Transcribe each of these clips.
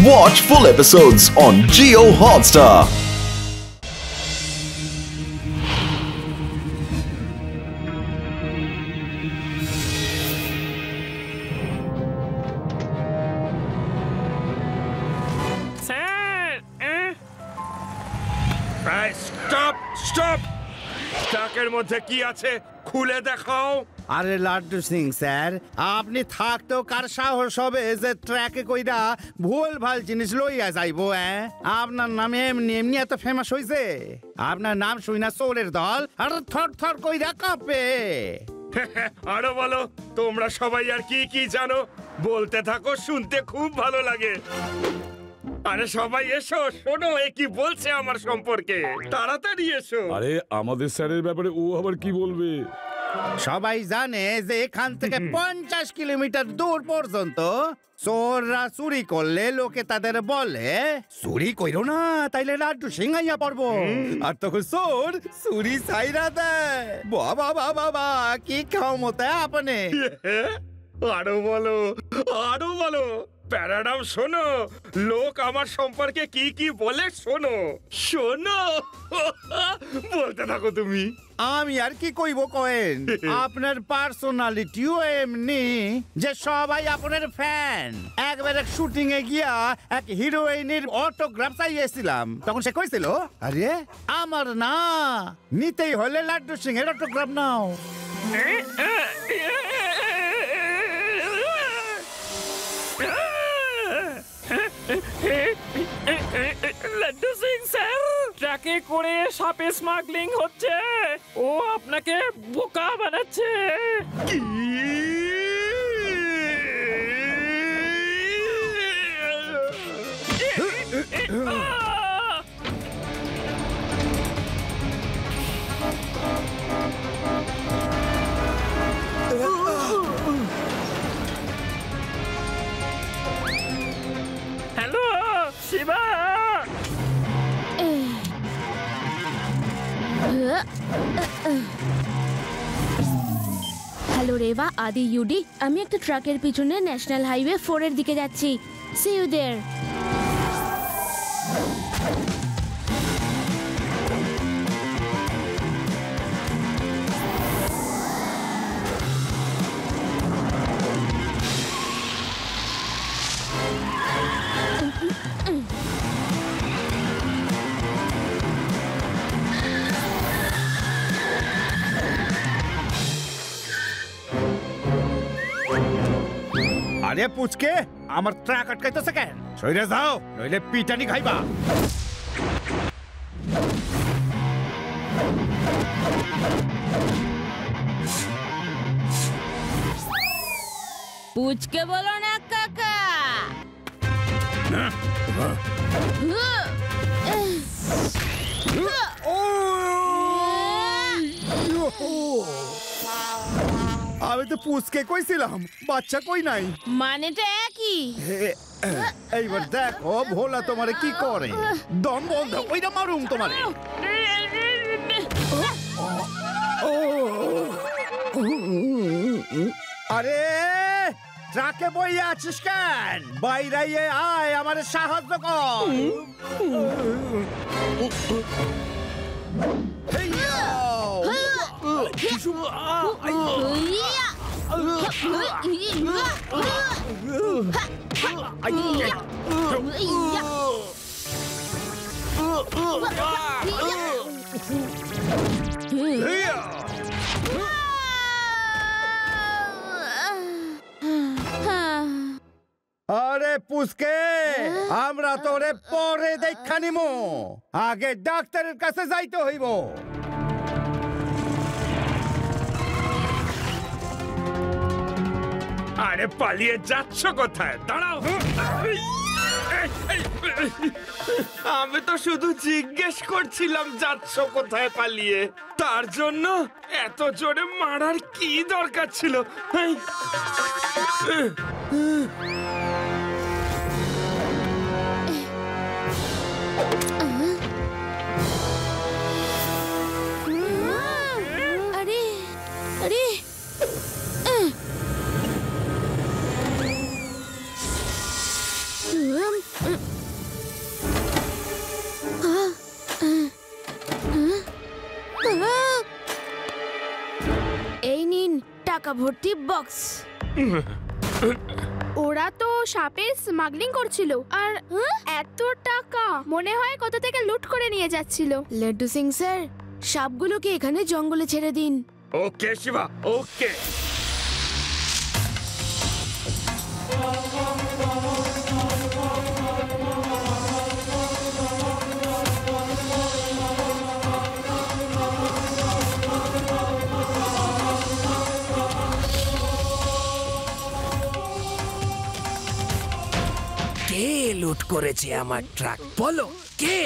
Watch full episodes on Jio Hotstar. Stop ট্রাকের মধ্যে কি আছে খুলে দেখাও। আরে লাড্ডু সিং স্যার, আপনি থাকতেও কার সাহস হবে যে ট্র্যাকে কইরা ভুল ভাল জিনিস লইয়া যাইবো? আপনার নামে এমনি এমনি এত ফেমাস হইছে? আপনার নাম শুই না চোরের দল আর থর থর কইরা কাঁপে। আরো বলো, তোমরা সবাই আর কি কি জানো বলতে থাকো, শুনতে খুব ভালো লাগে। আরে সবাই এসো, শোনো এ কি বলছে আমার সম্পর্কে, তাড়াতাড়ি এসো। আরে আমাদের স্যারের ব্যাপারে ও আবার কি বলবে? সবাই জানে যে এখান থেকে 50 কিলোমিটার দূর পর্যন্ত চোররা চুরি করলে লোকে তাদের বলে চুরি কইরো না, তাইলে লাড্ডু সিংহাইয়া পড়বো। আর তখন চোর চুরি চাইরা দেয়। বাবা বাবা কি ক্ষমতা আপনি! আরো বলো, আরো বলো। প্যারাডাম শোনো, লোক আমার সম্পর্কে কি কি বলে শোনো শোনো। বলতে থাকো তুমি। আমি আর কি কইব কয়েন, আপনার পার্সোনালিটিও এমনি যে সবাই আপনার ফ্যান। একবার এক শুটিং এ গিয়া এক হিরোইনের অটোগ্রাফ চাইয়েছিলাম, তখন সে কইছিল আরে আমার না, নিতেই হলে লাড্ডু সিং এর অটোগ্রাফ নাও। লাড্ডু সিং স্যার, ট্রাকে করে সাপে স্মাগলিং হচ্ছে, ও আপনাকে বোকা বানাচ্ছে। হ্যালো শিবা। হ্যালো রেবা, আদি ইউডি, আমি একটা ট্রাকের পিছনে ন্যাশনাল হাইওয়ে 4 এর দিকে যাচ্ছি। See you there. আরে পুচকে, আমার ট্রাক আটকাইতেছে কেন? সইরে যাও, নইলে পিটানি খাইবা। পুচকে বলো না কাকা। আমি তো পুচকে কইছিলাম, বাচ্চা কই নাই। মানেটা একই। এইবার দেখো ভোলা তোমারে কি করে। দম বন্ধ কইরা মারুম তোমারে। আরে ট্রাকে বইয়া আছিস কেন? বাইরে আয়, আমারে সাহায্য কর। আরে পুচকে, আমরা তোরে পরে দেখা নিমু, আগে ডাক্তারের কাছে যাইতে হইব। আরে পালিয়ে যাচ্ছ কোথায়? দাঁড়াও। আমি তো শুধু জিজ্ঞেস করছিলাম যাচ্ছ কোথায় পালিয়ে। তার জন্য এত জোরে মারার কি দরকার ছিল? আরে আরে এই নিন টাকা ভর্তি বক্স। ওরা তো সাপের স্মাগলিং করছিল আর এত টাকা মনে হয় কোথা থেকে লুট করে নিয়ে যাচ্ছিল। লাড্ডু সিং স্যার, সাপগুলোকে এখানে জঙ্গলে ছেড়ে দিন। ওকে শিবা, ওকে। কে লুট করেছে আমার ট্রাক? বলো কে?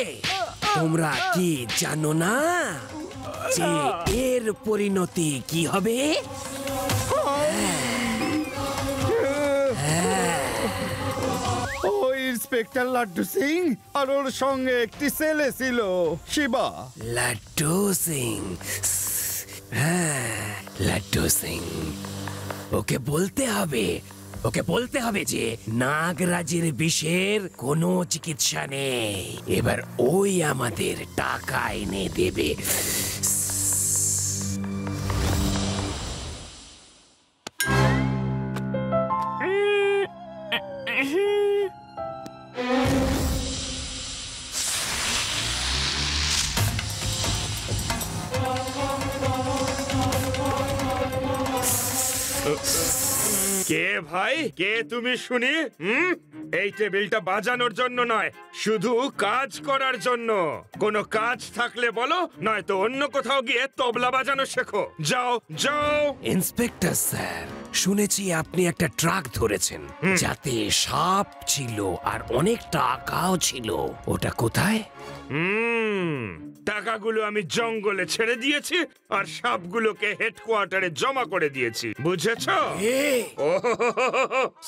তোমরা কি জানো না যে এর পরিণতি কি হবে? ও ইন্সপেক্টর লাড্ডু সিং আর ওর সঙ্গে একটি ছেলে ছিল, শিবা। লাড্ডু সিং, হ্যাঁ লাড্ডু সিং। ওকে বলতে হবে যে নাগরাজের বিষের কোনো চিকিৎসা নেই। এবার ওই আমাদের টাকা এনে দেবে। কে ভাই, কে তুমি শুনি? এই টেবিলটা বাজানোর জন্য নয়, শুধু কাজ করার জন্য। কোনো কাজ থাকলে বলো, নয়তো অন্য কোথাও গিয়ে তবলা বাজানো শেখো। যাও যাও। ইন্সপেক্টর স্যার, শুনেছি আপনি একটা ট্রাক ধরেছেন যাতে সাপ ছিল আর অনেক টাকাও ছিল। ওটা কোথায়? টাকাগুলো আমি জঙ্গলে ছেড়ে দিয়েছি আর সাপগুলোকে হেডকোয়ার্টারে জমা করে দিয়েছি, বুঝেছো?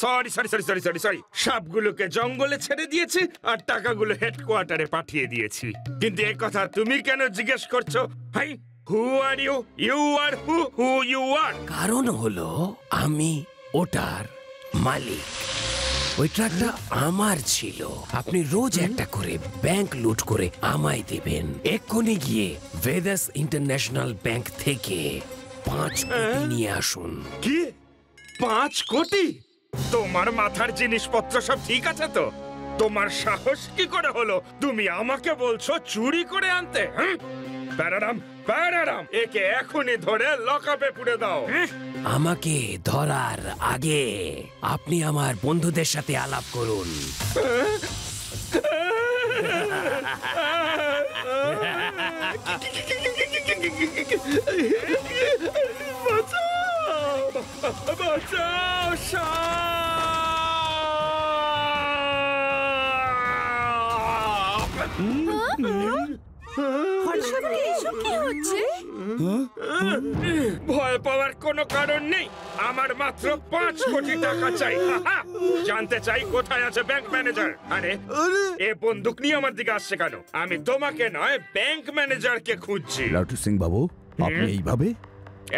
Sorry sorry sorry sorry sorry sorry সাপগুলোকে জঙ্গলে ছেড়ে দিয়েছি আর টাকাগুলো হেডকোয়ার্টারে পাঠিয়ে দিয়েছি। কিন্তু এই কথা তুমি কেন জিজ্ঞেস করছো? Hi, who are you? You are who you are? কারণ হলো আমি ওটার মালিক। ওই ট্রাকটা আমার ছিল। আপনি রোজ একটা করে ব্যাংক লুট করে আমায় দেবেন। এক্ষুনি গিয়ে ভেদাস ইন্টারন্যাশনাল ব্যাংক থেকে 5 কোটি নিয়ে আসুন। কি 5 কোটি? তোমার মাথার জিনিসপত্র সব ঠিক আছে তো? তোমার সাহস কি করে হলো তুমি আমাকে বলছো চুরি করে আনতে? প্যারারাম প্যারারাম, একে এখনই ধরে লকআপে পুরে দাও। আমাকে ধরার আগে আপনি আমার বন্ধুদের সাথে আলাপ করুন। বাঁচাও ভয় পাওয়ার কোনো কারণ নেই। আমার মাত্র 5 কোটি টাকা চাই। জানতে চাই কোথায় আছে ব্যাংক ম্যানেজার? আরে এ বন্দুক নিয়ে আমার দিকে আসছে কেন? আমি তোমাকে নয়, ব্যাংক ম্যানেজারকে খুঁজছি। লাড্ডু সিং বাবু, আপনি এইভাবে?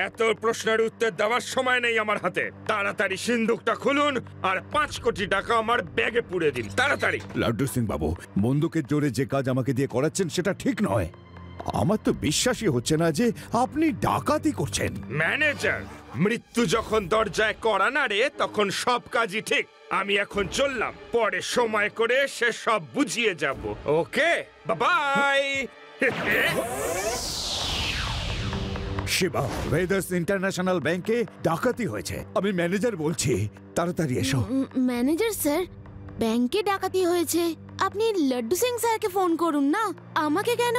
এত প্রশ্নের উত্তর দেওয়ার সময় নেই আমার হাতে। তাড়াতাড়ি সিন্দুকটা খুলুন আর 5 কোটি টাকা আমার ব্যাগে পুরে দিন, তাড়াতাড়ি। লাড্ডু সিং বাবু, বন্দুকের জোরে যে কাজ আমাকে দিয়ে করাচ্ছেন সেটা ঠিক নয়। আমার তো বিশ্বাসই হচ্ছে না যে আপনি ডাকাতি করছেন। ম্যানেজার, মৃত্যু যখন দরজায় কড়া নাড়ে তখন সব কাজই ঠিক। আমি এখন চললাম, পরে সময় করে সে সব বুঝিয়ে যাব। ওকে, বাই। শিবা, ভেদাস ইন্টারন্যাশনাল ব্যাংকে ডাকাতি হয়েছে। আমি ম্যানেজার বলছি, তাড়াতাড়ি এসো। ম্যানেজার স্যার, ব্যাংকে ডাকাতি হয়েছে। আপনি লাড্ডু সিং স্যারকে ফোন করুন না, আমাকে কেন?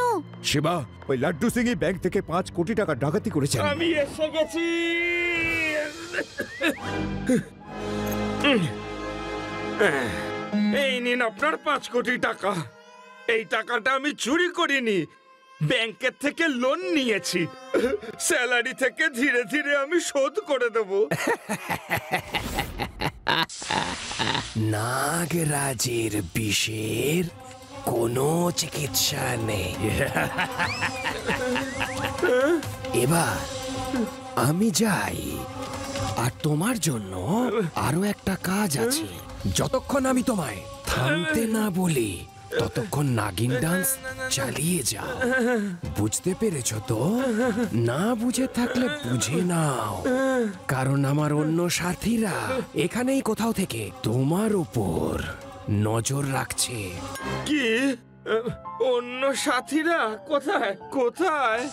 শিবা, ওই লাড্ডু সিং এই ব্যাংক থেকে 5 কোটি টাকা ডাকাতি করেছেন। আমি এসে গেছি। এই নিন আপনার 5 কোটি টাকা। এই টাকাটা আমি চুরি করিনি, ব্যাংকের থেকে লোন নিয়েছি। স্যালারি থেকে ধীরে ধীরে আমি শোধ করে দেব। নাগরাজের বিষের কোনো চিকিৎসা নেই। এবার আমি যাই, আর তোমার জন্য আরো একটা কাজ আছে। যতক্ষণ আমি তোমায় থামতে না বলি ততক্ষণ নাগিন ডান্স চালিয়ে যাও। বুঝতে পেরেছো তো? না বুঝে থাকলে বুঝে নাও, কারণ আমার অন্য সাথীরা এখানেই কোথাও থেকে তোমার উপর নজর রাখছে। কি? অন্য সাথীরা কোথায় কোথায়?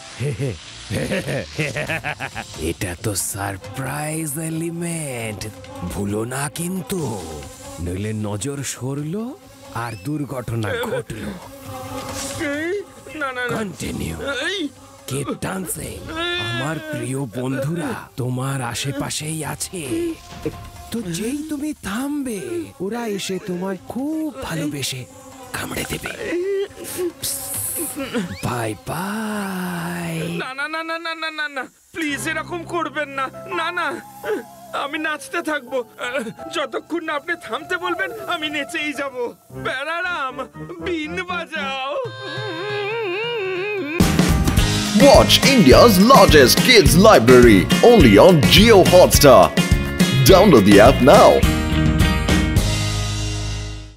এটা তো সারপ্রাইজ এলিমেন্ট, ভুলো না কিন্তু, নইলে নজর সরলো আর দুর্ঘটনা ঘটলো। না না না। কন্টিনিউ, এই, কিপ ডান্সিং। আমার প্রিয় বন্ধুরা তোমার আশেপাশেই আছে, তো যেই তুমি থামবে ওরা এসে তোমায় খুব ভালোবেসে কামড়ে দেবে। Bye bye. না না না না না না না না, প্লিজ এরকম করবেন না। না না, আমি নাচতে থাকবো যতক্ষণ না আপনি থামতে বলবেন। আমি নেচেই যাব। প্যারারাম, বিন বাজাও। Watch India's largest kids library only on Jio Hotstar. Download the app now.